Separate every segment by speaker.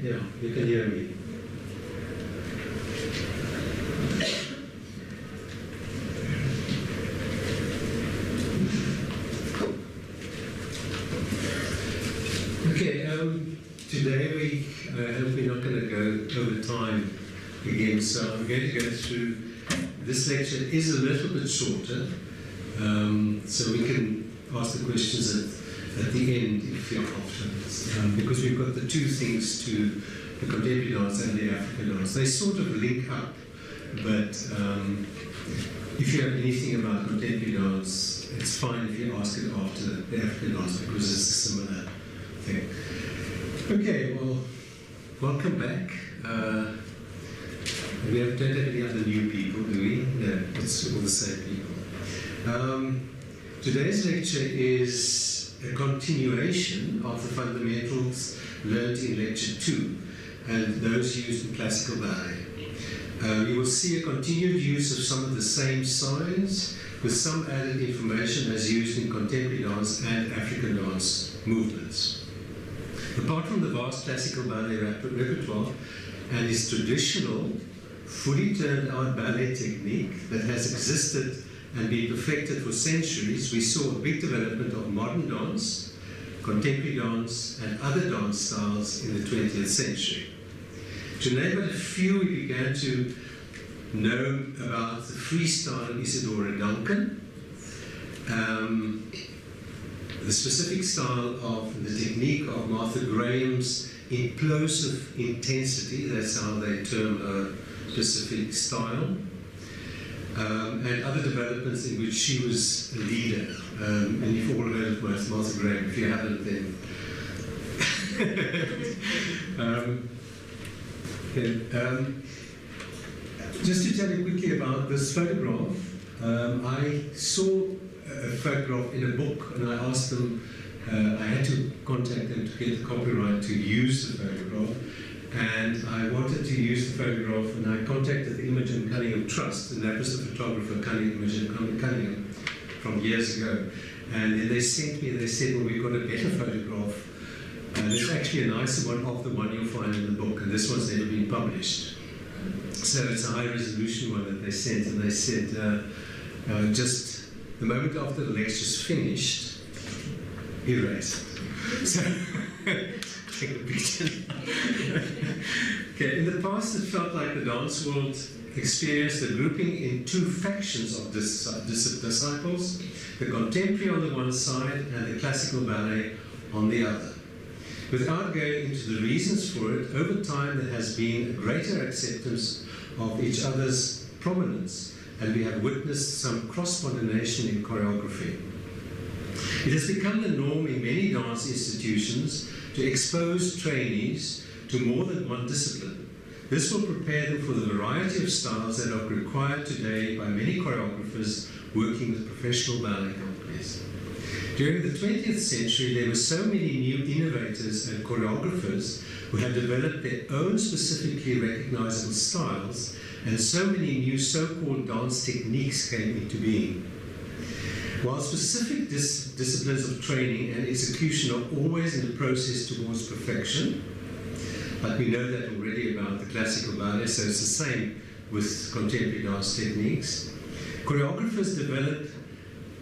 Speaker 1: Yeah, you can hear me. Okay, today I hope we're not going to go over time again, so I'm going to go through. This lecture is a little bit shorter, so we can ask the questions at the end if you're after, because we've got the two things to the contemporary dance and the African dance. They sort of link up, but if you have anything about contemporary dance, it's fine if you ask it after the African dance because it's a similar thing. Okay, well, welcome back. We don't have any other new people, do we? No, it's all the same people. Today's lecture is a continuation of the fundamentals learned in lecture 2 and those used in classical ballet. You will see a continued use of some of the same signs with some added information as used in contemporary dance and African dance movements. Apart from the vast classical ballet repertoire and its traditional, fully turned out ballet technique that has existed and been perfected for centuries, we saw a big development of modern dance, contemporary dance, and other dance styles in the 20th century. To name but a few, we began to know about the freestyle of Isadora Duncan, the specific style of the technique of Martha Graham's implosive intensity, that's how they term a specific style, and other developments in which she was a leader. And you've all heard of Martha Graham. If you haven't, then just to tell you quickly about this photograph, I saw a photograph in a book, and I asked them, I had to contact them to get the copyright to use the photograph, and I wanted to use the photograph, and I contacted the Imogen Cunningham Trust, and that was the photographer Imogen Cunningham from years ago, and then they sent me, they said, well, we've got a better photograph, and it's actually a nicer one of the one you'll find in the book, and this one's never been published. So it's a high resolution one that they sent, and they said, just the moment after the lecture's finished, erase it. So, take a picture. Okay, in the past it felt like the dance world experienced a grouping in two factions of disciples, the contemporary on the one side and the classical ballet on the other. Without going into the reasons for it, over time there has been a greater acceptance of each other's prominence, and we have witnessed some cross-pollination in choreography. It has become the norm in many dance institutions to expose trainees to more than one discipline. This will prepare them for the variety of styles that are required today by many choreographers working with professional ballet companies. During the 20th century, there were so many new innovators and choreographers who had developed their own specifically recognizable styles, and so many new so-called dance techniques came into being. While specific disciplines of training and execution are always in the process towards perfection, but we know that already about the classical ballet, so it's the same with contemporary dance techniques, choreographers develop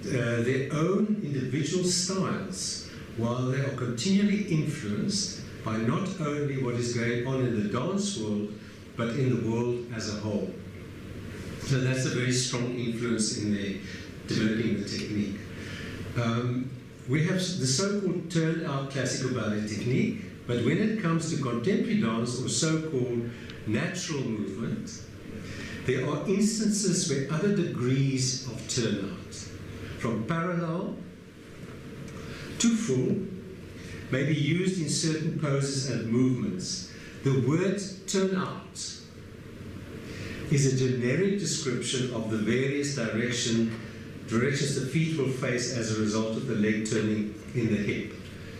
Speaker 1: their own individual styles while they are continually influenced by not only what is going on in the dance world, but in the world as a whole. So that's a very strong influence in their developing the technique. We have the so-called turned-out classical ballet technique, but when it comes to contemporary dance or so-called natural movement, there are instances where other degrees of turnout, from parallel to full, may be used in certain poses and movements. The word turnout is a generic description of the various directions the feet will face as a result of the leg turning in the hip.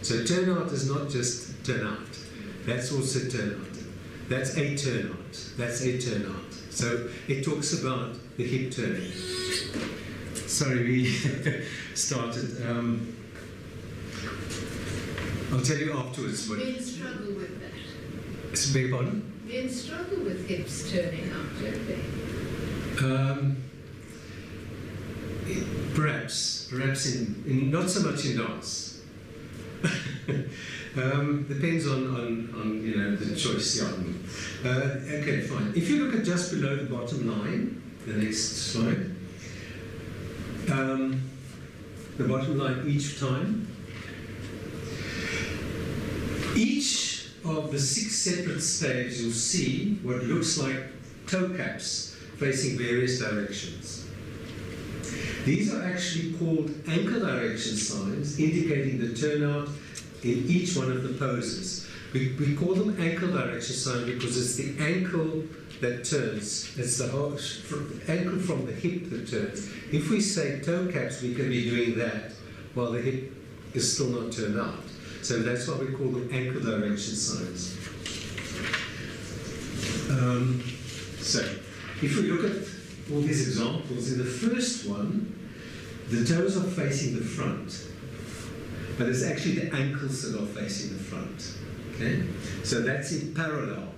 Speaker 1: So turnout is not just turn out. That's also turnout. That's a turnout. That's a turnout. So it talks about the hip turning. Sorry, we started. I'll tell you afterwards.
Speaker 2: We'll struggle with that.
Speaker 1: Beg your pardon?
Speaker 2: Men struggle with hips turning out, don't they?
Speaker 1: Perhaps in not so much in dance. Depends on you know, the choice. Yeah. Okay, fine. If you look at just below the bottom line, the next slide. The bottom line each time. Each of the 6 separate staves, you'll see what looks like toe caps facing various directions. These are actually called ankle direction signs, indicating the turnout in each one of the poses. We call them ankle direction signs because it's the ankle that turns. It's the whole ankle from the hip that turns. If we say toe caps, we can be doing that while the hip is still not turned out. So that's why we call them ankle direction signs. So if we look at all these examples, in the first one, the toes are facing the front, but it's actually the ankles that are facing the front. Okay? So that's in parallel.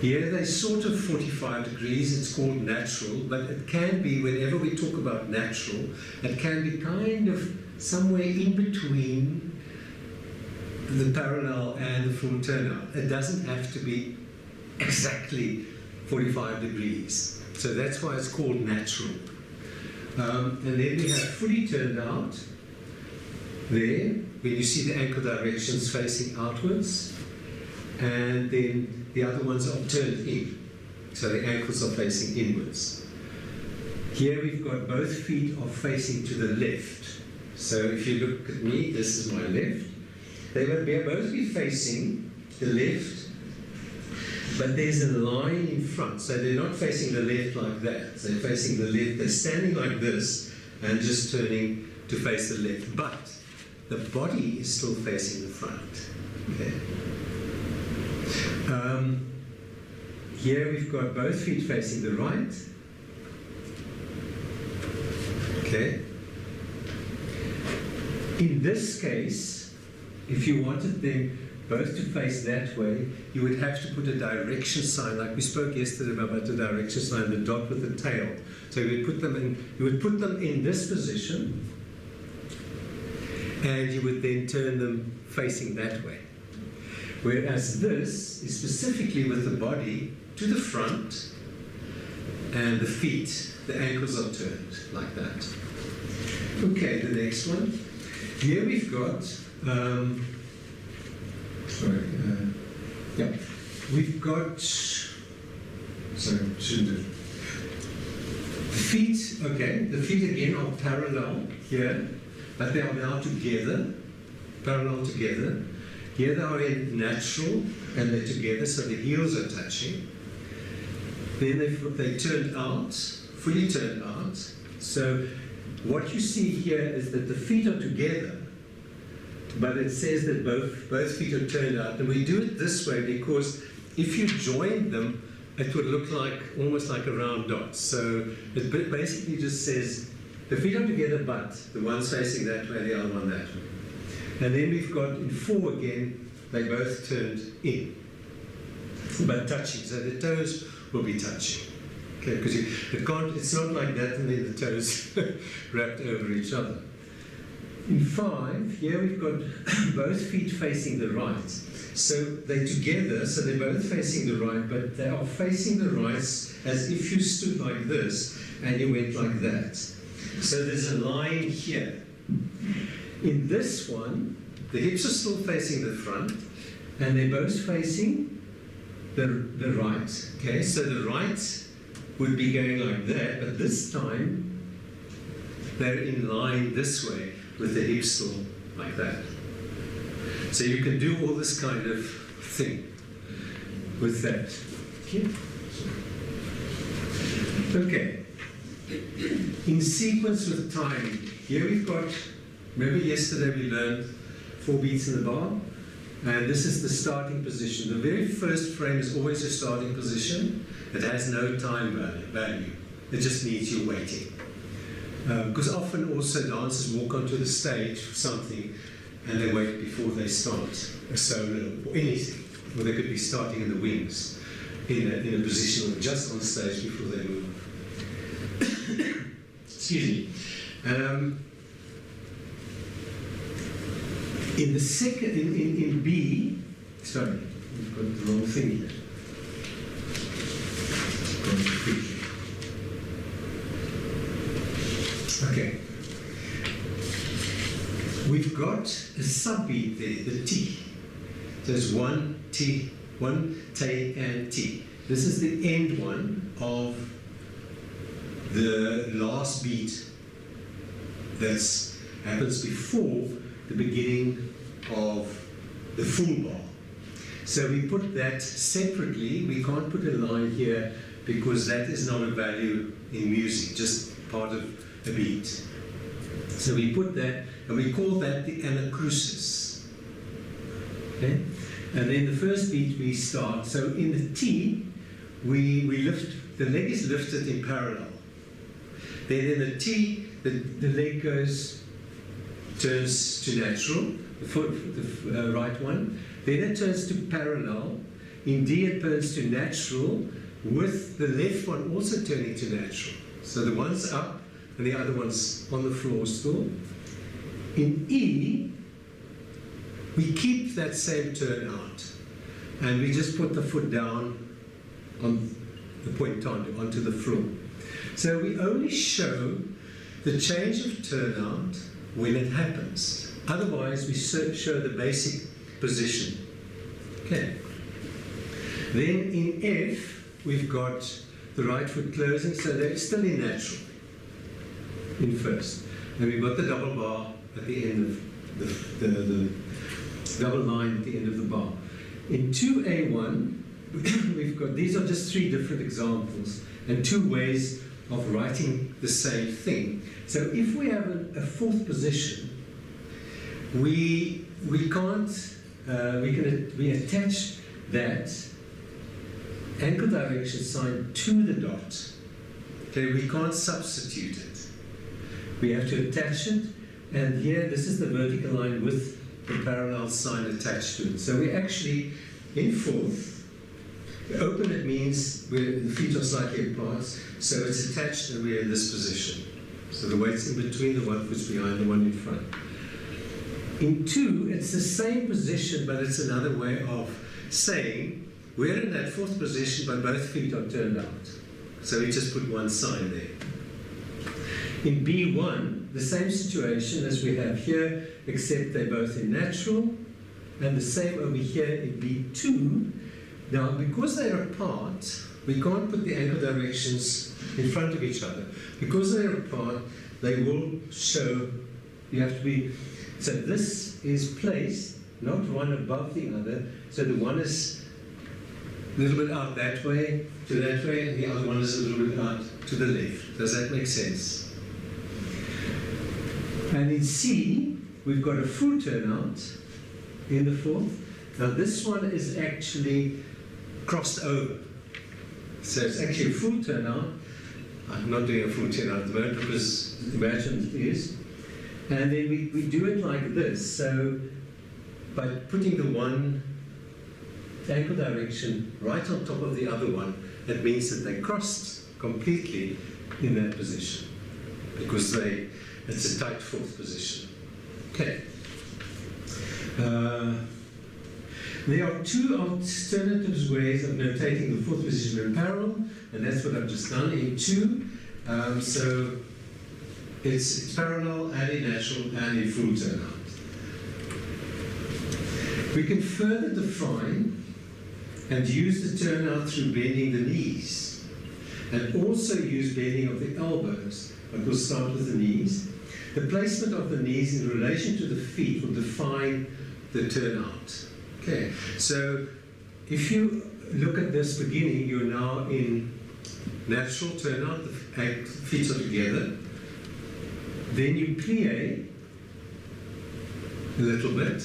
Speaker 1: Here they're sort of 45 degrees, it's called natural, but it can be, whenever we talk about natural, it can be kind of somewhere in between the parallel and the full turnout. It doesn't have to be exactly 45 degrees. So that's why it's called natural. And then we have fully turned out there, when you see the ankle directions facing outwards, and then the other ones are turned in, so the ankles are facing inwards. Here we've got both feet are facing to the left. So if you look at me, this is my left. They will both be facing the left, but there's a line in front, so they're not facing the left like that. They're facing the left, they're standing like this and just turning to face the left. But the body is still facing the front. Okay. Here we've got both feet facing the right. Okay. In this case, if you wanted them both to face that way, you would have to put a direction sign, like we spoke yesterday about the direction sign, the dot with the tail. So you would put them in this position, and you would then turn them facing that way. Whereas this is specifically with the body to the front, and the feet, the ankles are turned like that. Okay, the next one. Here we've got, we've got, shouldn't do. Feet, okay, the feet again are parallel here, but they are now together, parallel together. Here they are in natural, and they're together, so the heels are touching. Then they turned out, fully turned out. So what you see here is that the feet are together, but it says that both feet are turned out. And we do it this way because if you join them, it would look like almost like a round dot. So it basically just says the feet are together, but the one's facing that way, the other one that way. And then we've got in 4 again, they both turned in, but touching. So the toes will be touching. Okay, because it's not like that and then the toes wrapped over each other. In 5, here we've got both feet facing the right. So they're together, so they're both facing the right, but they are facing the right as if you stood like this and you went like that. So there's a line here. In this one, the hips are still facing the front, and they're both facing the right. Okay, so the right would be going like that, but this time they're in line this way with the hips still like that. So you can do all this kind of thing with that. Okay. In sequence with time, here we've got, remember yesterday we learned 4 beats in the bar, and this is the starting position. The very first frame is always a starting position. It has no time value. It just needs you waiting. Because often also dancers walk onto the stage for something and they wait before they start a solo or anything. or they could be starting in the wings, in a position or just on stage before they move. Excuse me. In the second, in B, sorry, we've got the wrong thing here. Okay. We've got a subbeat there, the T. There's one T, one T and T. This is the end one of the last beat that happens before the beginning of the full bar. So we put that separately. We can't put a line here because that is not a value in music, just part of a beat. So we put that, and we call that the anacrusis. Okay? And then the first beat we start. So in the T, we lift, the leg is lifted in parallel. Then in the T, the leg turns to natural, the right one. Then it turns to parallel. In D, it turns to natural, with the left one also turning to natural. So the one's up and the other one's on the floor still. In E, we keep that same turn out, and we just put the foot down on the pointant onto the floor. So we only show the change of turnout when it happens. Otherwise, we show the basic position. Okay. Then in F, we've got the right foot closing, so they're still in natural, in first. And we've got the double bar at the end of the double line at the end of the bar. In 2A1, we've got, these are just three different examples and two ways of writing the same thing. So if we have a fourth position, we attach that ankle direction sign to the dot. Okay, we can't substitute it. We have to attach it, and here this is the vertical line with the parallel sign attached to it. So we actually, in fourth, open it means where the feet are slightly apart, so it's attached and we're in this position. So the weight's in between, the one foot's behind, the one in front. In two, it's the same position, but it's another way of saying we're in that fourth position, but both feet are turned out. So we just put one sign there. In B1, the same situation as we have here, except they're both in natural, and the same over here in B2. Now, because they're apart, we can't put the ankle directions in front of each other. Because they're apart, they will show, you have to be, so this is placed, not one above the other, so the one is a little bit out that way, to that way, and the other one is a little bit out to the left. Does that make sense? And in C, we've got a full turnout in the fourth. Now this one is actually crossed over. So it's actually a full turnout. I'm not doing a full turnout at the moment because imagine it is. And then we do it like this. So by putting the one ankle direction right on top of the other one, that means that they crossed completely in that position because it's a tight fourth position. Okay. There are two alternative ways of notating the fourth position in parallel, and that's what I've just done in two. So it's parallel and in natural and in full turnout. We can further define and use the turnout through bending the knees, and also use bending of the elbows, but we'll start with the knees. The placement of the knees in relation to the feet will define the turnout. Okay, so if you look at this beginning, you're now in natural turnout, the feet are together. Then you plie a little bit.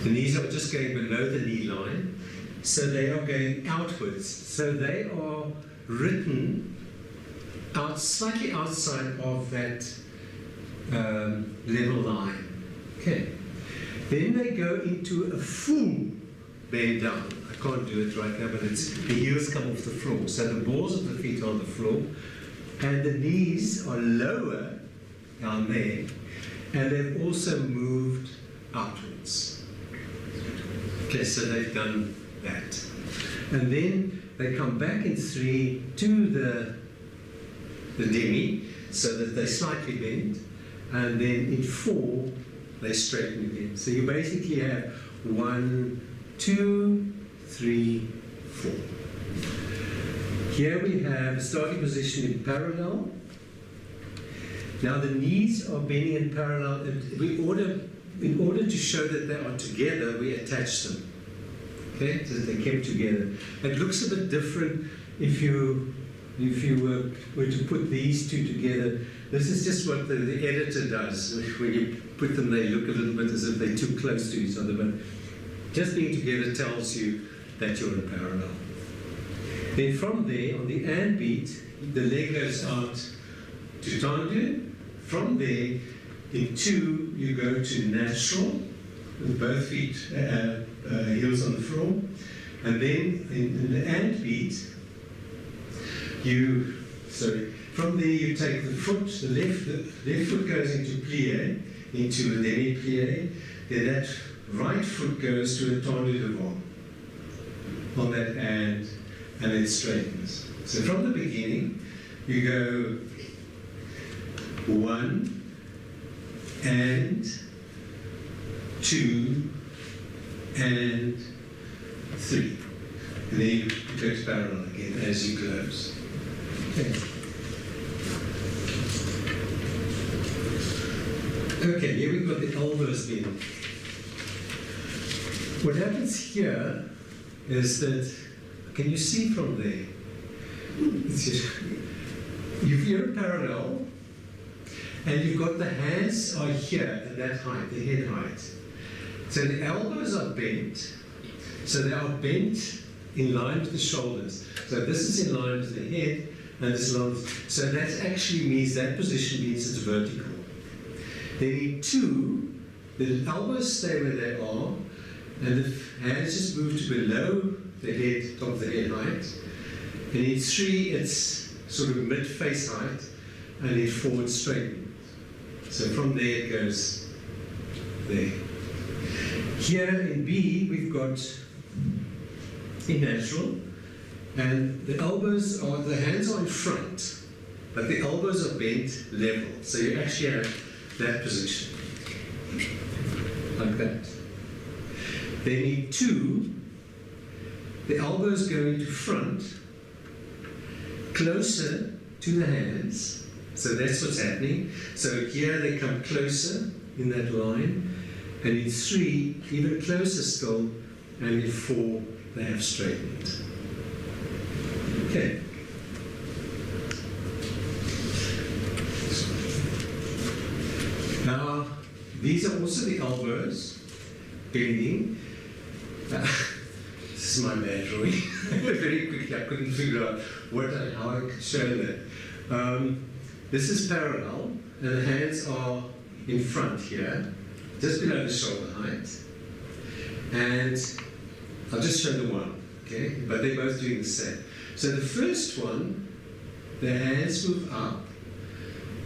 Speaker 1: The knees are just going below the knee line, so they are going outwards. So they are written out slightly outside of that level line. Okay. Then they go into a full bend down. I can't do it right now, but it's the heels come off the floor. So the balls of the feet are on the floor, and the knees are lower down there, and they've also moved outwards. Okay, so they've done that. And then they come back in 3 to the demi, so that they slightly bend, and then in 4 they straighten again. So you basically have 1, 2, 3, 4. Here we have a starting position in parallel. Now the knees are bending in parallel. In order to show that they are together, we attach them. Okay, so that they're kept together. It looks a bit different if you were to put these two together. This is just what the editor does. When you put them, they look a little bit as if they're too close to each other, but just being together tells you that you're in parallel. Then from there, on the and beat, the leg goes out to tendu. From there, in 2, you go to natural, with both feet, heels on the floor. And then in the and beat, from there you take the foot, the left foot goes into plie, into a demi-plie, then that right foot goes to a tendu devant on that and it straightens. So from the beginning, you go 1 and 2 and 3. And then you go to parallel again as you close. Okay, here we've got the elbows bending. What happens here is that, can you see from there? You're in parallel, and you've got the hands are here at that height, the head height. So the elbows are bent, so they are bent in line with the shoulders. So this is in line with the head, and this line. So that actually means, that position means it's vertical. Then in 2, the elbows stay where they are, and the hands just move to below the head, top of the head height. And in 3, it's sort of mid-face height, and in 4, it's straightened. So from there it goes there. Here in B, we've got in natural, and the hands are in front, but the elbows are bent level. So you actually have that position, like that. Then in 2, the elbows go into front, closer to the hands. So that's what's happening. So here they come closer in that line, and in 3, even closer still, and in 4, they have straightened. Okay. Now, these are also the elbows bending. This is my bad drawing. Very quickly, I couldn't figure out how I could show that. This is parallel, and the hands are in front here, just below the shoulder height. And I'll just show the one, okay? But they're both doing the same. So the first one, the hands move up.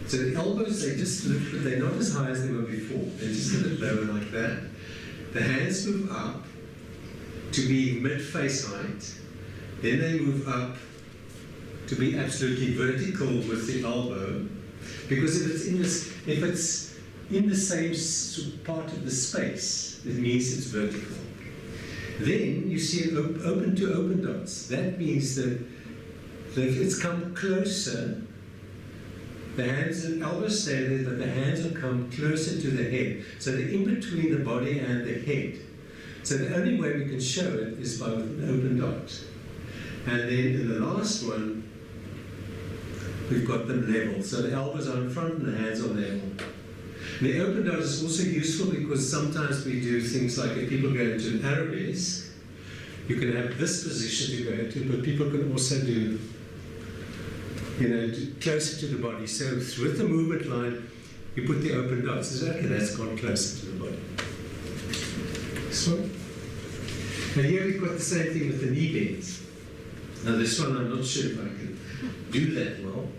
Speaker 1: So the elbows, they just look, but they're not as high as they were before. They're just a bit lower like that. The hands move up to be mid-face height. Then they move up to be absolutely vertical with the elbow. Because if it's in the same part of the space, it means it's vertical. Then you see open to open dots. That means that if it's come closer, the hands and elbows stay there, but the hands will come closer to the head. So they're in between the body and the head. So the only way we can show it is by an open dot. And then in the last one, we've got them level. So the elbows are in front and the hands are level. The open dot is also useful because sometimes we do things like if people go into an arabesque, you can have this position to go into, but people can also do, closer to the body. So with the movement line, you put the open dots. So okay, that's gone closer to the body. This one. And here we've got the same thing with the knee bends. Now this one I'm not sure if I can do that well.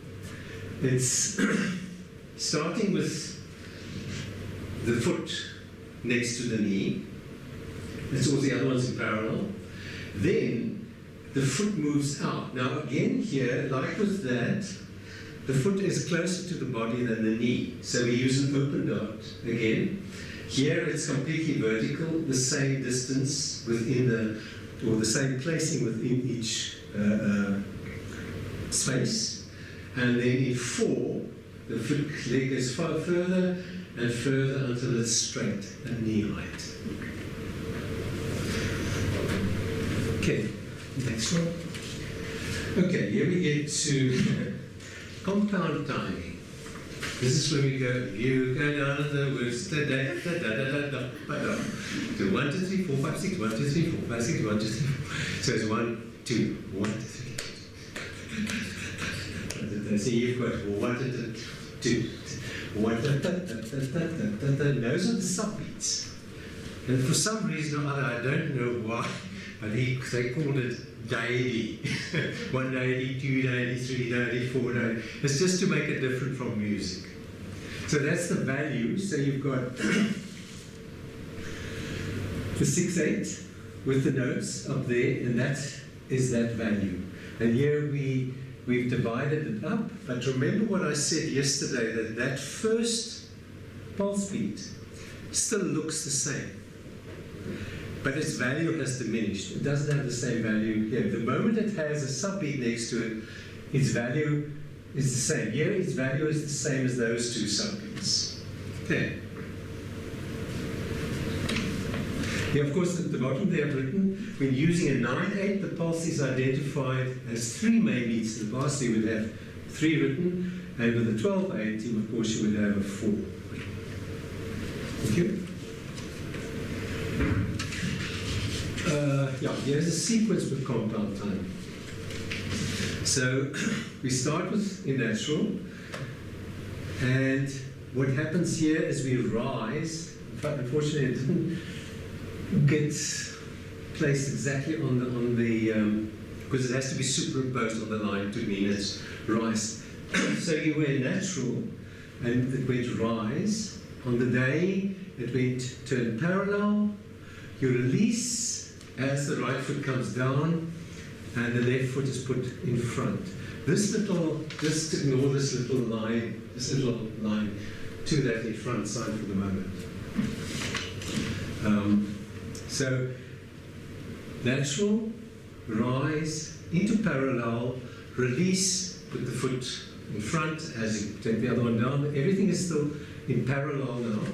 Speaker 1: It's starting with the foot next to the knee. That's all the other ones in parallel. Then the foot moves out. Now again here, like with that, the foot is closer to the body than the knee. So we use an open dart again. Here it's completely vertical, the same distance within or the same placing within each space. And then in 4, the foot leg goes far further and further until it's straight at knee height. Okay, next one. Okay, here we get to compound timing. This is where we go, you go down the words, da da da da da da da da da. So 1, 2, 3, 4, 5, 6, 1, 2, 3, 4, 5, 6, 1, 2, 3, 4. So it's 1, 2, 1, 2, 3. So you've got 1, 2, 1, da da da da da da da. Those are the subbeats. And for some reason or other, I don't know why, but they called it daily. 1 daily, 2 daily, 3 daily, 4 daily. It's just to make it different from music. So that's the value. So you've got the 6/8 with the notes up there, and that is that value. And here we've divided it up. But remember what I said yesterday, that first pulse beat still looks the same. But its value has diminished. It doesn't have the same value here. The moment it has a subbeat next to it, its value is the same. Here, its value is the same as those 2 subbeats. Okay. Here, of course, at the bottom they have written, when using a 9/8, the pulse is identified as 3 main beats. In the past, you would have 3 written, and with the 12/8, of course, you would have a 4. Thank you. Here's a sequence with compound time. So we start with in natural, and what happens here is we rise. In fact, unfortunately, it didn't get placed exactly on the because it has to be superimposed on the line to mean it's rise. So you were natural, and it went rise. On the day, it went turn parallel. You release as the right foot comes down, and the left foot is put in front. Just ignore this little line to that in front side for the moment. So natural, rise, into parallel, release, put the foot in front as you take the other one down. Everything is still in parallel now.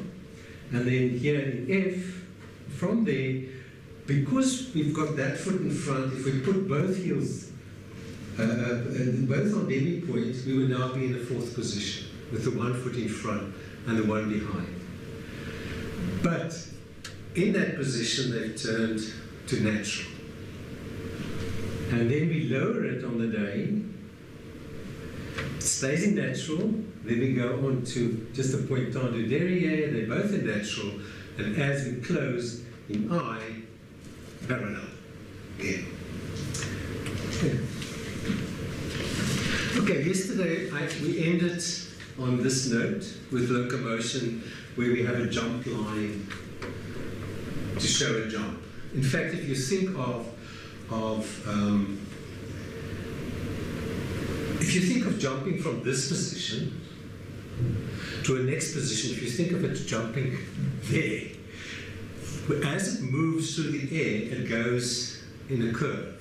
Speaker 1: And then here in F, from there, because we've got that foot in front, if we put both heels, both on demi point, we would now be in the 4th position with the 1 foot in front and the 1 behind. But in that position, they've turned to natural. And then we lower it on the day. It stays in natural. Then we go on to just a point down to derriere. They're both in natural. And as we close in I, parallel. Yeah. Okay, yesterday we ended on this note with locomotion where we have a jump line to show a jump. In fact, if you think of jumping from this position to a next position, if you think of it jumping there, as it moves through the air, it goes in a curve.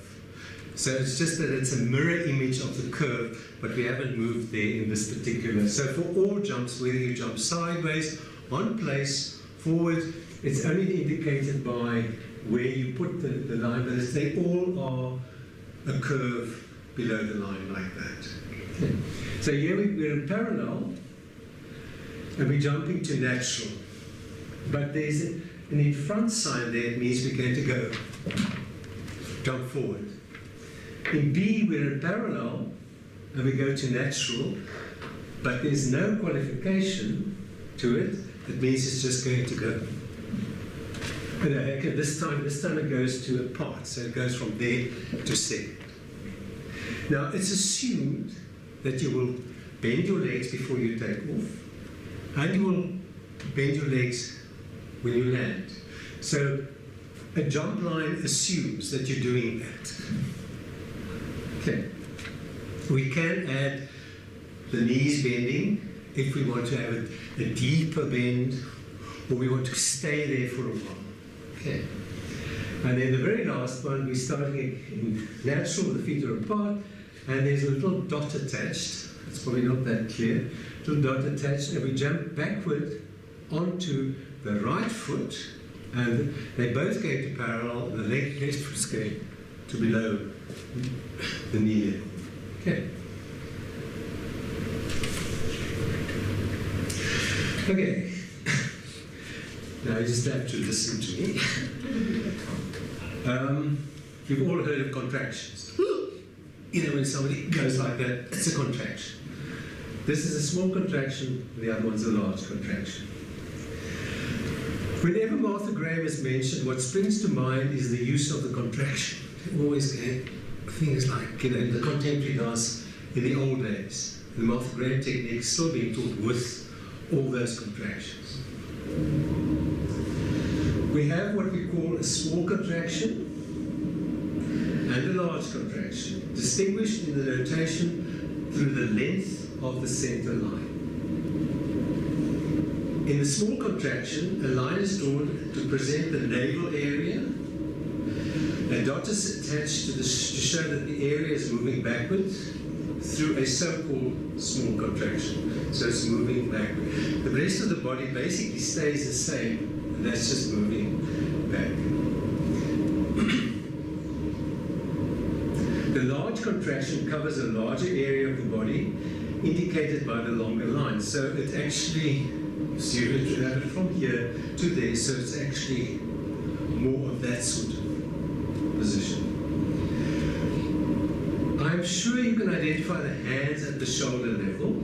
Speaker 1: So it's just that it's a mirror image of the curve, but we haven't moved there in this particular. So for all jumps, whether you jump sideways, on place, forward, it's only indicated by where you put the line, but they all are a curve below the line like that. Okay. So here we're in parallel, and we're jumping to natural. But there's an in front sign there, it means we're going to go jump forward. In B, we're in parallel, and we go to natural, but there's no qualification to it. It means it's just going to go Okay, this time it goes to a part, so it goes from there to second. Now it's assumed that you will bend your legs before you take off, and you will bend your legs when you land. So a jump line assumes that you're doing that. Okay. We can add the knees bending if we want to have a deeper bend, or we want to stay there for a while. Okay. And then the very last one, we're starting in natural, the feet are apart, and there's a little dot attached. It's probably not that clear. Little dot attached, and we jump backward onto the right foot, and they both go to parallel, the left foot's going to below the knee level. Okay. Okay. Now you just have to listen to me. You've all heard of contractions. You know, when somebody goes like that, it's a contraction. This is a small contraction, the other one's a large contraction. Whenever Martha Graham is mentioned, what springs to mind is the use of the contraction. They always get things like, you know, the contemporary dance in the old days. The Martha Graham technique is still being taught with all those contractions. We have what we call a small contraction and a large contraction, distinguished in the notation through the length of the center line. In the small contraction, a line is drawn to present the navel area. A dot is attached to show that the area is moving backwards through a so-called small contraction. So it's moving backward. The rest of the body basically stays the same, and that's just moving back. The large contraction covers a larger area of the body, indicated by the longer line. So it actually, so you have it from here to there, so it's actually more of that sort of position. I'm sure you can identify the hands at the shoulder level.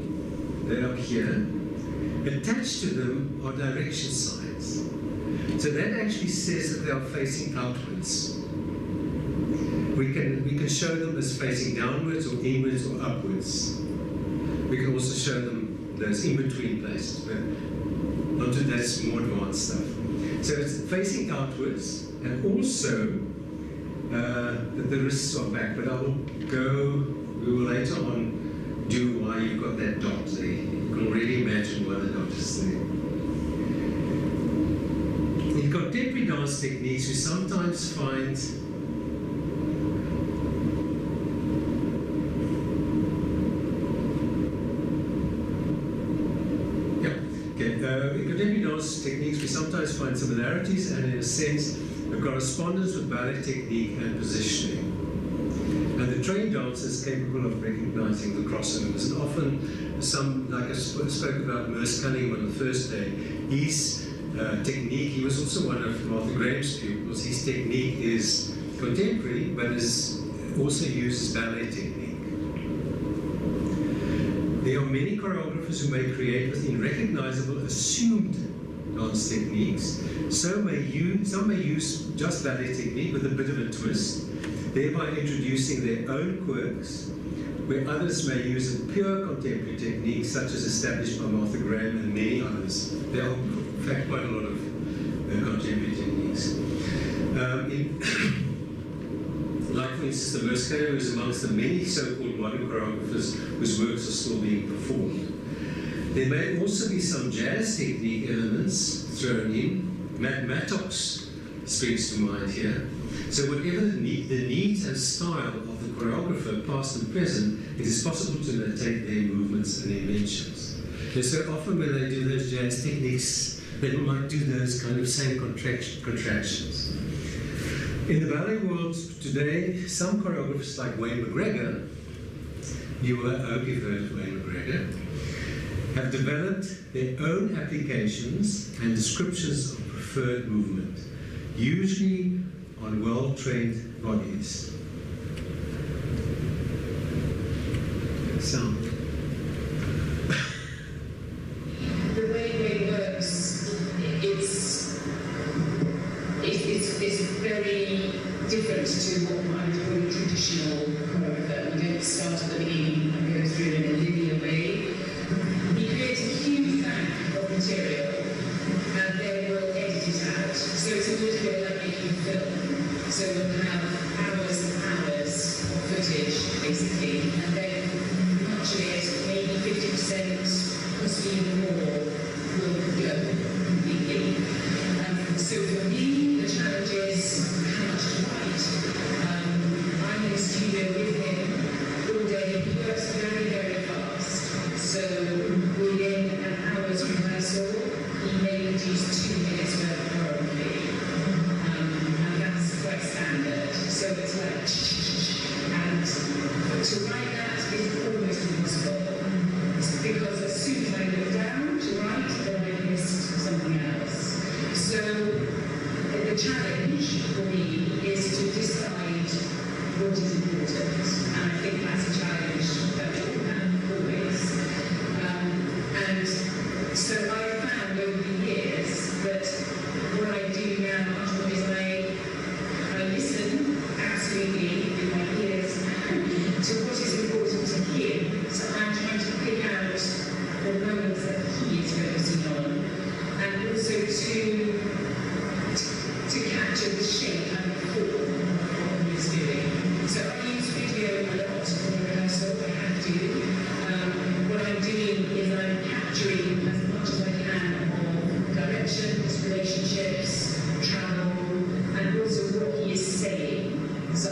Speaker 1: They're up here. Attached to them are direction signs. So that actually says that they are facing outwards. We can show them as facing downwards or inwards or upwards. We can also show them those in-between places, but onto that's more advanced stuff. So it's facing outwards, and also the wrists are back, but we will later on do why you've got that dot there. You can already imagine why the dot is there. In contemporary dance techniques, we sometimes find in contemporary dance techniques, we sometimes find similarities and, in a sense, a correspondence with ballet technique and positioning. And the trained dancer is capable of recognizing the crossovers. And often, like I spoke about Merce Cunningham on the first day, his technique, he was also one of Martha Graham's pupils, his technique is contemporary, but is also uses ballet technique. There are many choreographers who may create within recognizable assumed dance techniques. Some may use just ballet technique with a bit of a twist, thereby introducing their own quirks, where others may use a pure contemporary technique, such as established by Martha Graham and many others. There are, in fact, quite a lot of contemporary techniques. Like, for instance, the Merce Cunningham is amongst the many so-called modern choreographers whose works are still being performed. There may also be some jazz technique elements thrown in. Animatics springs to mind here. So whatever the needs and style of the choreographer, past and present, it is possible to notate their movements and inventions. And so often when they do those jazz techniques, they might do those kind of same contractions. In the ballet world today, some choreographers like Wayne McGregor, I hope you've heard of Wayne McGregor, have developed their own applications and descriptions of preferred movement, usually on well-trained bodies. Sound.
Speaker 3: The way it works, it's to what I would call a traditional choreographer. You don't start at the beginning and go through in a linear way. He creates a huge bank of material and then we'll edit it out. So it's a little bit like making a film. So we'll have hours and hours of footage, basically, and then much of it, maybe 50%, possibly even more, will go completely. So for me, the challenge is how much to write. I'm in the studio with him all day. He works very, very fast. So within an hour's rehearsal, he may produce 2 minutes worth of choreography. And that's quite standard. So it's like, and to write that is almost impossible. Because as soon as I look down to write, then I missed something else. So the challenge for me is to decide what is important, and I think that's a challenge that we all have always. And so I've found over the years that what I do now is I listen absolutely in my ears to what is important to him. So I'm trying to pick out the moments that he is focusing on, and also to capture the shape and the form of what he's doing. So I use video a lot for rehearsal, I have to. What I'm doing is I'm capturing as much as I can of directions, relationships, travel, and also what he is saying. So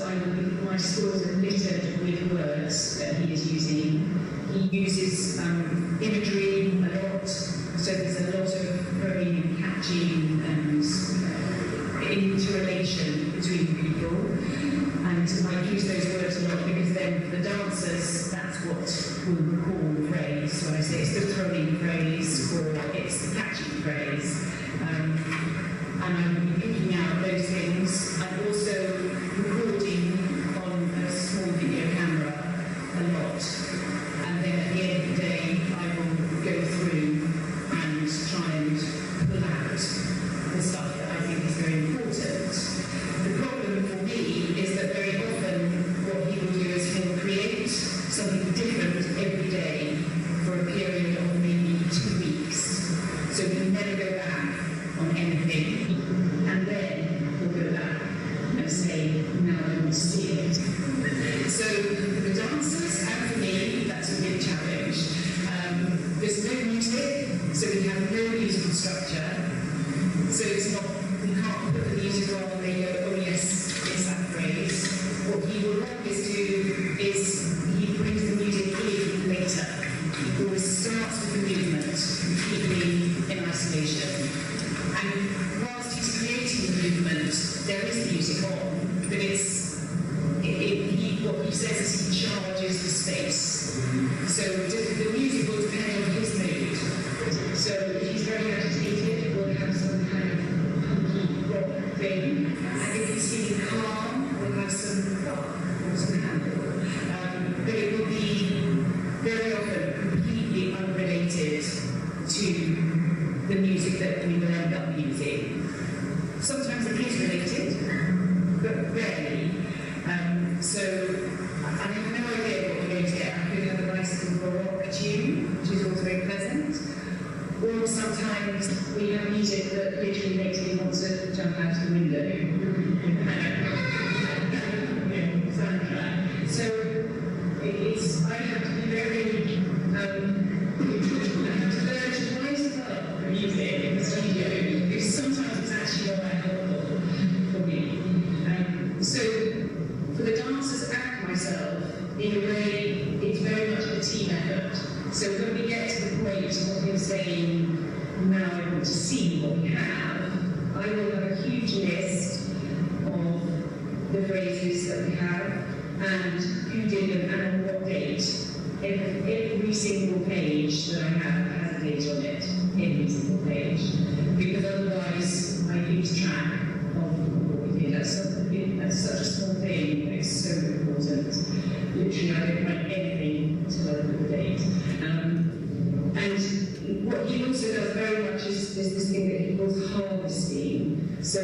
Speaker 3: my scores are littered with words that he is using. He uses imagery a lot, so there's a lot of throwing and catching and interrelation between people. And I use those words a lot because then for the dancers, that's what we'll recall the phrase. So I say it's the throwing phrase or it's the catching phrase. And I'm picking out those things. I'm also recording on a small video camera a lot. And then at the end of the day, I will go through and try and pull out the stuff that I think is very important. The problem for me is that very often what he will do is he'll create something different every day for a period of maybe 2 weeks. So he'll never go back on anything. And then he'll go back and say, now I want to see it. So for the dancers and for me, that's a big challenge. There's no music, so we have no musical structure. So it's not, we can't put the music on and they go, oh yes, it's that phrase. What he will always do is he brings the music in later. He always starts with the movement, completely in isolation. And whilst he's creating the movement, there is music on, but what he says is he charges the space. So the music will depend on his mood. So if he's very agitated, we'll have some kind of punky rock thing. And if he's feeling calm, we'll have some rock or some handle. But it will be very often completely unrelated to the music that we will end up using. Sometimes it is related, but rarely. So I have no idea what we're going to get. I could have a nice little baroque tune, which is also very pleasant. Or sometimes we have music that literally makes me want to jump out of the window. Soundtrack. So I have to be very, I have to learn to rise above the music in the studio, because sometimes it's actually not that helpful for me. So for the dancers and myself, in a way, it's very much a team effort. So when we get to the point of him saying, now I want to see what we have, I will have a huge list of the phrases that we have and who did them and on what date. Every single page that I have has a date on it, every single page. Because otherwise I lose track of what we did. That's such a small thing, but it's so important. Literally, I don't write anything until I look at the date. And what he also does very much is this thing that he calls harvesting. So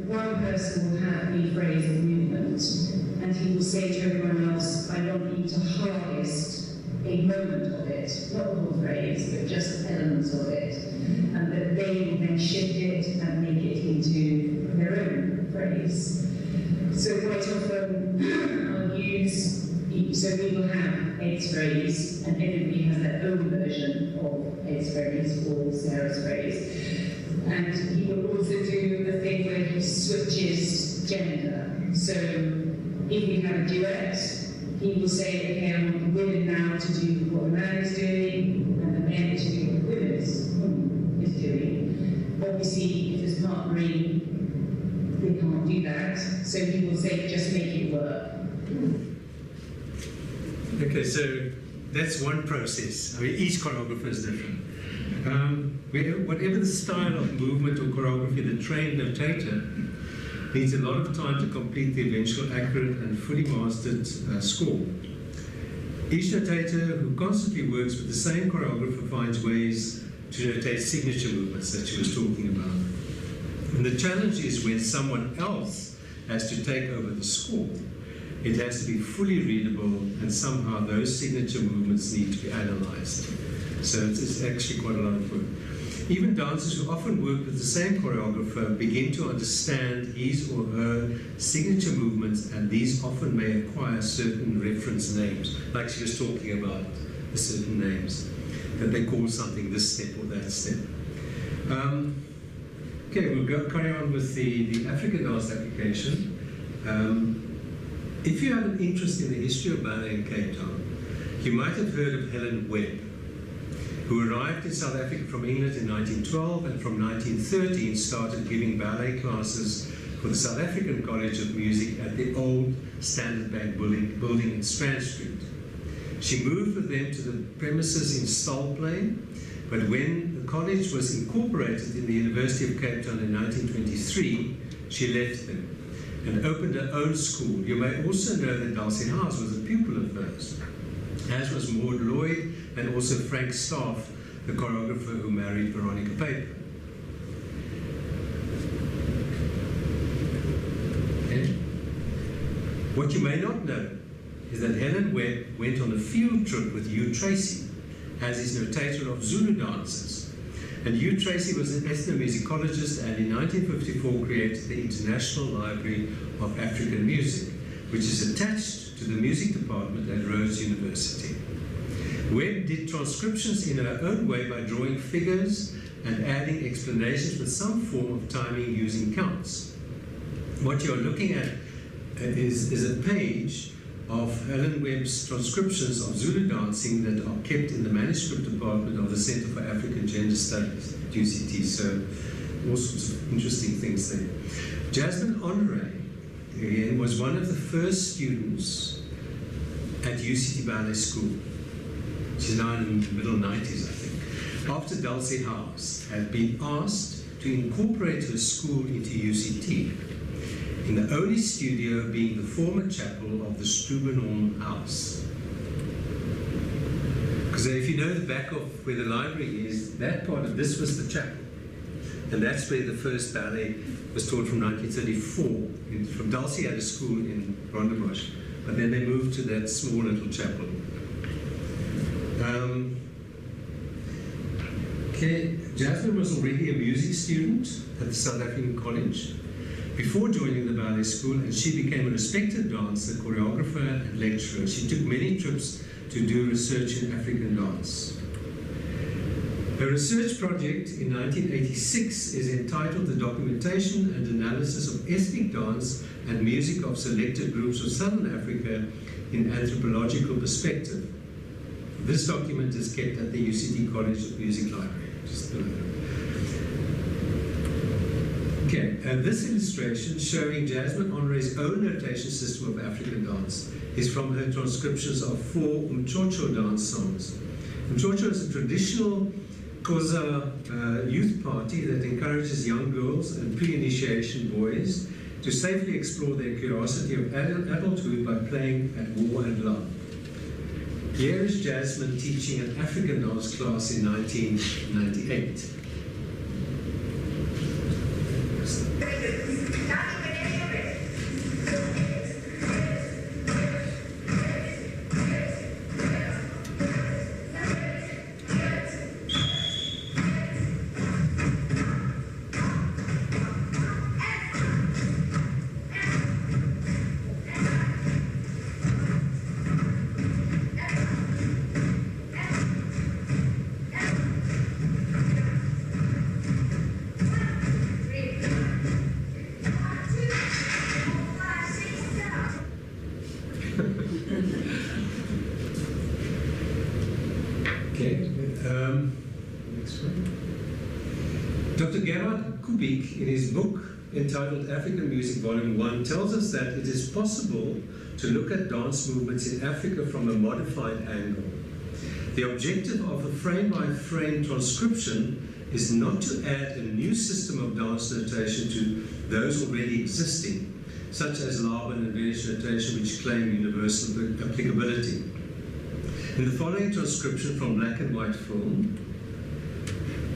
Speaker 3: one person will have the phrase of movement, say to everyone else, I want you to harvest a moment of it, not the whole phrase, but just elements of it, and that they will then shift it and make it into their own phrase. So quite often I'll use, so we will have Ed's phrase, and everybody has their own version of Ed's phrase or Sarah's phrase. And he will also do the thing where he switches gender. So if we have a duet, he will say, okay, I want the women now to do what the man is doing, and the men to do what the woman is doing. Obviously, if there's partnering, they can't do that. So he will say, just make it work.
Speaker 1: Okay, so that's one process. I mean, each choreographer is different. Whatever the style of movement or choreography, the trained notator needs a lot of time to complete the eventual accurate and fully mastered score. Each notator who constantly works with the same choreographer finds ways to notate signature movements that she was talking about. And the challenge is when someone else has to take over the score. It has to be fully readable, and somehow those signature movements need to be analyzed. So it's actually quite a lot of work. Even dancers who often work with the same choreographer begin to understand his or her signature movements, and these often may acquire certain reference names, like she was talking about the certain names, that they call something this step or that step. Okay, we'll carry on with the African dance application. If you have an interest in the history of ballet in Cape Town, you might have heard of Helen Webb, who arrived in South Africa from England in 1912 and from 1913 started giving ballet classes for the South African College of Music at the old Standard Bank building in Strand Street. She moved with them to the premises in Stalplain, but when the college was incorporated in the University of Cape Town in 1923, she left them and opened her own school. You may also know that Dulcie House was a pupil of hers, as was Maud Lloyd and also Frank Staff, the choreographer who married Veronica Paper. Okay. What you may not know is that Helen Webb went on a field trip with Hugh Tracy as his notator of Zulu dances. And Hugh Tracy was an ethnomusicologist, and in 1954 created the International Library of African Music, which is attached to the music department at Rhodes University. Webb did transcriptions in her own way by drawing figures and adding explanations with some form of timing using counts. What you're looking at is a page of Helen Webb's transcriptions of Zulu dancing that are kept in the manuscript department of the Center for African Gender Studies at UCT. So all sorts of interesting things there. Jasmine Honore again was one of the first students at UCT Ballet School. She's now in the middle 90s, I think. After Dulcie House had been asked to incorporate her school into UCT, in the only studio being the former chapel of the Strubenorm House. Because if you know the back of where the library is, that part of this was the chapel. And that's where the first ballet was taught from 1934. From Dulcie had a school in Rondebosch, but then they moved to that small little chapel. Okay, Jasmine was already a music student at the South African College before joining the ballet school, and she became a respected dancer, choreographer, and lecturer. She took many trips to do research in African dance. Her research project in 1986 is entitled The Documentation and Analysis of Ethnic Dance and Music of Selected Groups of Southern Africa in Anthropological Perspective. This document is kept at the UCT College of Music Library. Okay, and this illustration showing Jasmine Honore's own notation system of African dance is from her transcriptions of 4 Umchocho dance songs. Umchocho is a traditional Xhosa youth party that encourages young girls and pre-initiation boys to safely explore their curiosity of adulthood by playing at war and love. Here is Jasmine teaching an African dance class in 1998. Next one. Dr. Gerhard Kubik, in his book entitled African Music Volume 1, tells us that it is possible to look at dance movements in Africa from a modified angle. The objective of a frame-by-frame transcription is not to add a new system of dance notation to those already existing, such as Laban and Benesh notation, which claim universal applicability. In the following transcription from black and white film,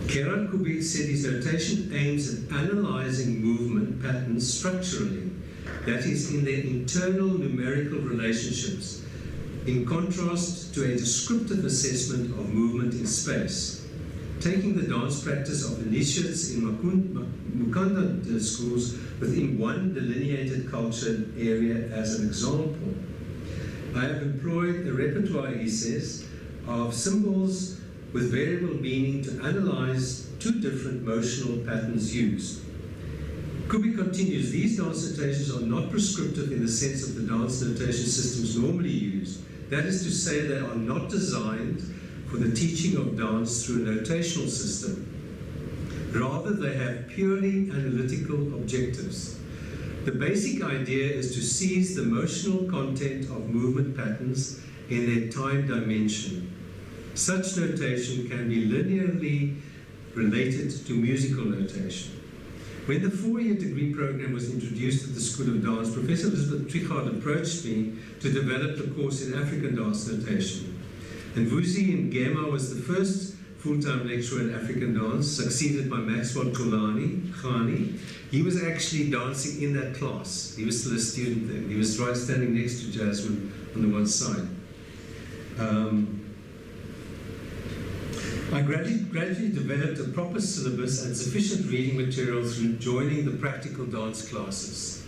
Speaker 1: Gerhard Kubik said his notation aims at analyzing movement patterns structurally, that is, in their internal numerical relationships, in contrast to a descriptive assessment of movement in space. Taking the dance practice of initiates in Mukanda schools within one delineated culture area as an example. I have employed a repertoire, he says, of symbols with variable meaning to analyze two different motional patterns used. Kubik continues, these dance notations are not prescriptive in the sense of the dance notation systems normally used. That is to say, they are not designed for the teaching of dance through a notational system. Rather, they have purely analytical objectives. The basic idea is to seize the emotional content of movement patterns in their time dimension. Such notation can be linearly related to musical notation. When the 4-year degree program was introduced at the School of Dance, Professor Elizabeth Trichard approached me to develop the course in African dance notation. And Vusi Ngema was the first full-time lecturer in African dance, succeeded by Maxwell Khani. He was actually dancing in that class. He was still a student then. He was right standing next to Jasmine on the one side. I gradually developed a proper syllabus and sufficient reading material through joining the practical dance classes.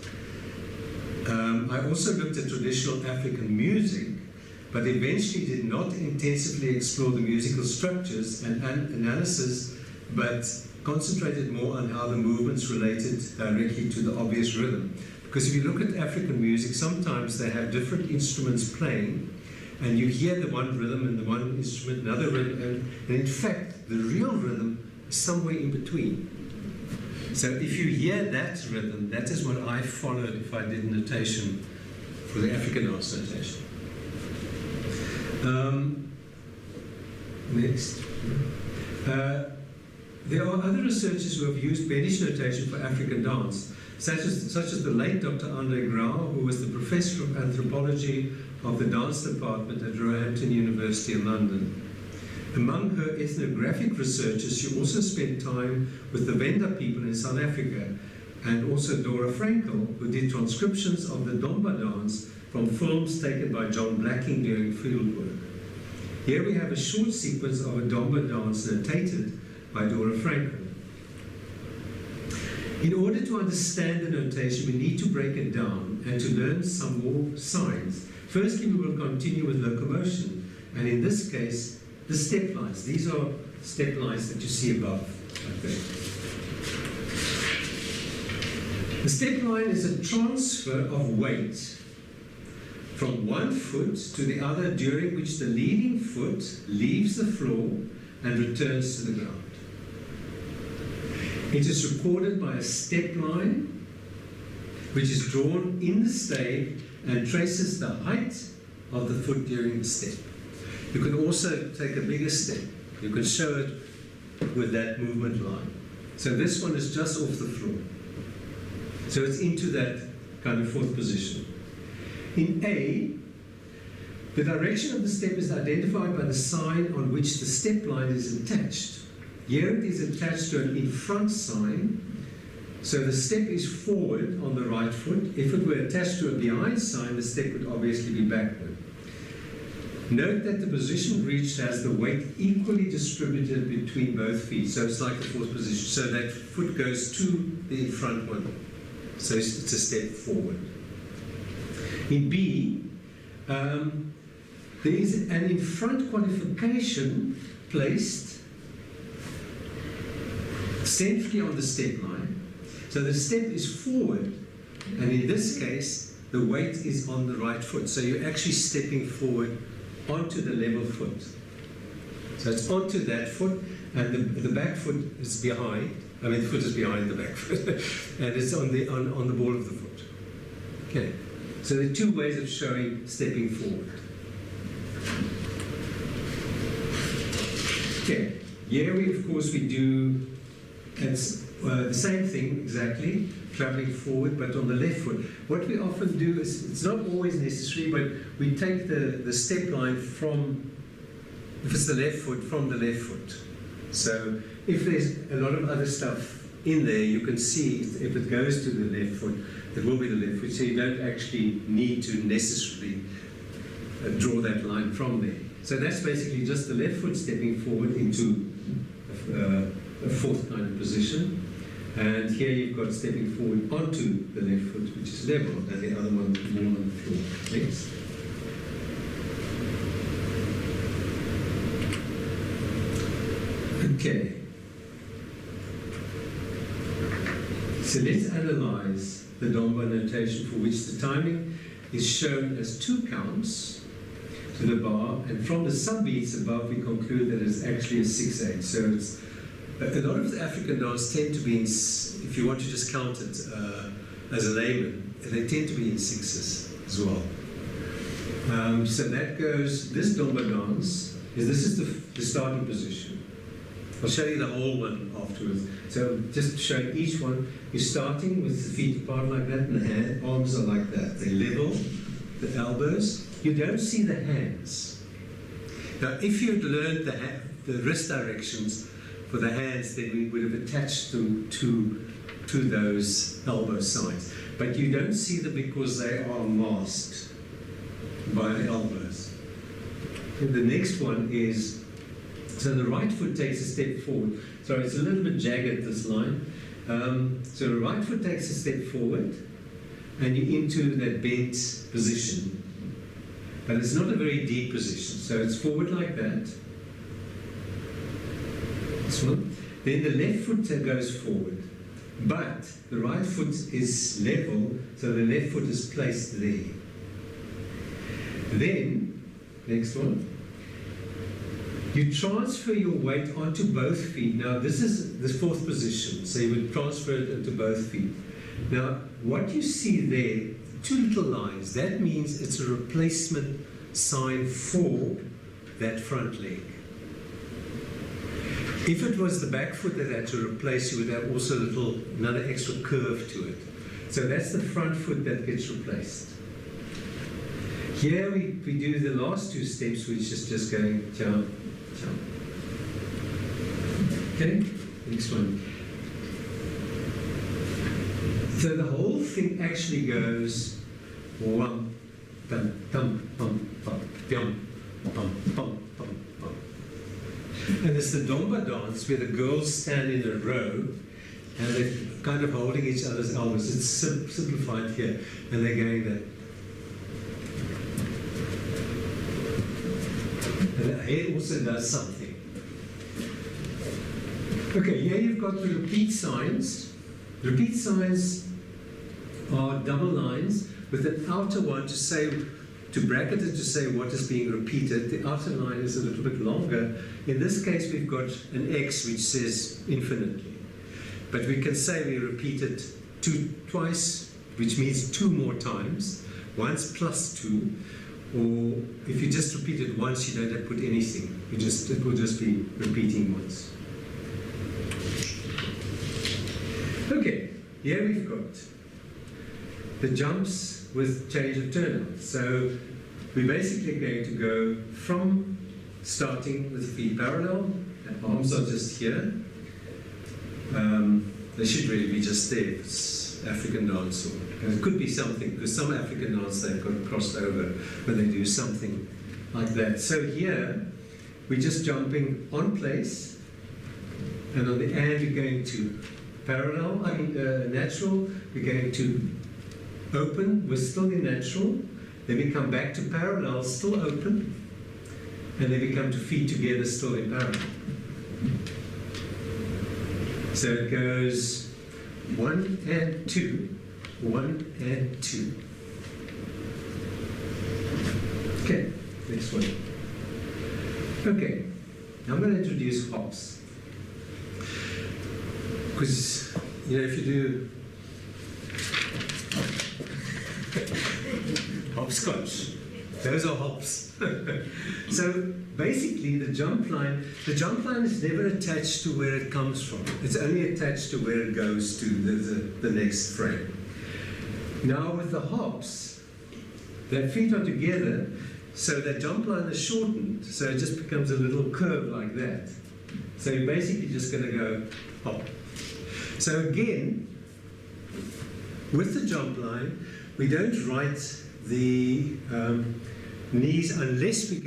Speaker 1: I also looked at traditional African music, but eventually did not intensively explore the musical structures and analysis, but concentrated more on how the movements related directly to the obvious rhythm. Because if you look at African music, sometimes they have different instruments playing, and you hear the one rhythm and the one instrument, another rhythm, and in fact, the real rhythm is somewhere in between. So if you hear that rhythm, that is what I followed if I did notation for the African dance notation. Next. There are other researchers who have used Benesh notation for African dance, such as the late Dr. Andre Grau, who was the professor of anthropology of the dance department at Roehampton University in London. Among her ethnographic researches, she also spent time with the Venda people in South Africa, and also Dora Frankel, who did transcriptions of the Domba dance from films taken by John Blacking during fieldwork. Here we have a short sequence of a Domba dance notated by Dora Frankel. In order to understand the notation, we need to break it down and to learn some more signs. Firstly, we will continue with locomotion, and in this case, the step lines. These are step lines that you see above, like that. The step line is a transfer of weight from one foot to the other, during which the leading foot leaves the floor and returns to the ground. It is recorded by a step line, which is drawn in the stave and traces the height of the foot during the step. You can also take a bigger step. You can show it with that movement line. So this one is just off the floor. So it's into that kind of fourth position. In A, the direction of the step is identified by the sign on which the step line is attached. Here it is attached to an in front sign, so the step is forward on the right foot. If it were attached to a behind sign, the step would obviously be backward. Note that the position reached has the weight equally distributed between both feet, so it's like the fourth position. So that foot goes to the in front one, so it's a step forward. In B, there is an in front qualification placed centrally on the step line. So the step is forward, and in this case, the weight is on the right foot. So you're actually stepping forward onto the level foot. So it's onto that foot, and the back foot is behind. I mean, the foot is behind the back foot, and it's on the ball of the foot. Okay. So there are two ways of showing stepping forward. Okay. Here we, of course, we do the same thing exactly, traveling forward, but on the left foot. What we often do is, it's not always necessary, but we take the step line from, if it's the left foot, from the left foot. So if there's a lot of other stuff in there, you can see if it goes to the left foot, it will be the left foot. So you don't actually need to necessarily draw that line from there. So that's basically just the left foot stepping forward into a fourth kind of position. And here you've got stepping forward onto the left foot, which is level, and the other one more on the floor. Next. Okay. So let's analyze the Domba notation, for which the timing is shown as 2 counts to the bar, and from the subbeats above we conclude that it's actually a 6/8. So it's a lot of the African dance tend to be in, if you want to just count it as a layman, they tend to be in 6s as well. So that goes, this Domba dance, this is the starting position. I'll show you the whole one afterwards. So just showing each one, you're starting with the feet apart like that, and the arms are like that. They level, the elbows. You don't see the hands. Now, if you'd learned the wrist directions for the hands, then we would have attached them to those elbow sides. But you don't see them because they are masked by the elbows. And the next one is, so the right foot takes a step forward. Sorry, it's a little bit jagged, this line. So the right foot takes a step forward, and you're into that bent position. But it's not a very deep position. So it's forward like that. This one. Then the left foot goes forward. But the right foot is level, so the left foot is placed there. Then, next one. You transfer your weight onto both feet. Now, this is the fourth position, so you would transfer it into both feet. Now, what you see there, 2 little lines, that means it's a replacement sign for that front leg. If it was the back foot that had to replace, you would have also another extra curve to it. So that's the front foot that gets replaced. Here we do the last 2 steps, which is just going jump, jump. Okay, next one. So the whole thing actually goes one, dum, dum, bum, bum, yum, bum, bum, bum, bum. And it's the Domba dance where the girls stand in a row and they're kind of holding each other's elbows. It's simplified here, and they're going that. And the hair also does something. Okay, here you've got the repeat signs. Repeat signs are double lines with an outer one to bracket it to say what is being repeated. The outer line is a little bit longer. In this case, we've got an X which says infinitely. But we can say we repeat it twice, which means 2 more times, once plus 2. Or if you just repeat it once, you don't have to put anything. It will just be repeating once. Okay, here we've got the jumps with change of turnout. So we're basically going to go from starting with the feet parallel, and arms are just here. They should really be just there. It's African dance, or it could be something, because some African dance they've got crossed over when they do something like that. So here we're just jumping on place, and on the end we're going to parallel, natural, we're going to open, we're still in natural, then we come back to parallel, still open, and then we come to feet together, still in parallel. So it goes 1 and 2, 1 and 2. Okay, next one. Okay, Now I'm going to introduce hops. Because, if you do hopscotch, those are hops. So basically the jump line is never attached to where it comes from. It's only attached to where it goes to the next frame. Now with the hops, their feet are together, so that jump line is shortened, so it just becomes a little curve like that. So you're basically just going to go hop. So again, with the jump line, we don't write the knees unless we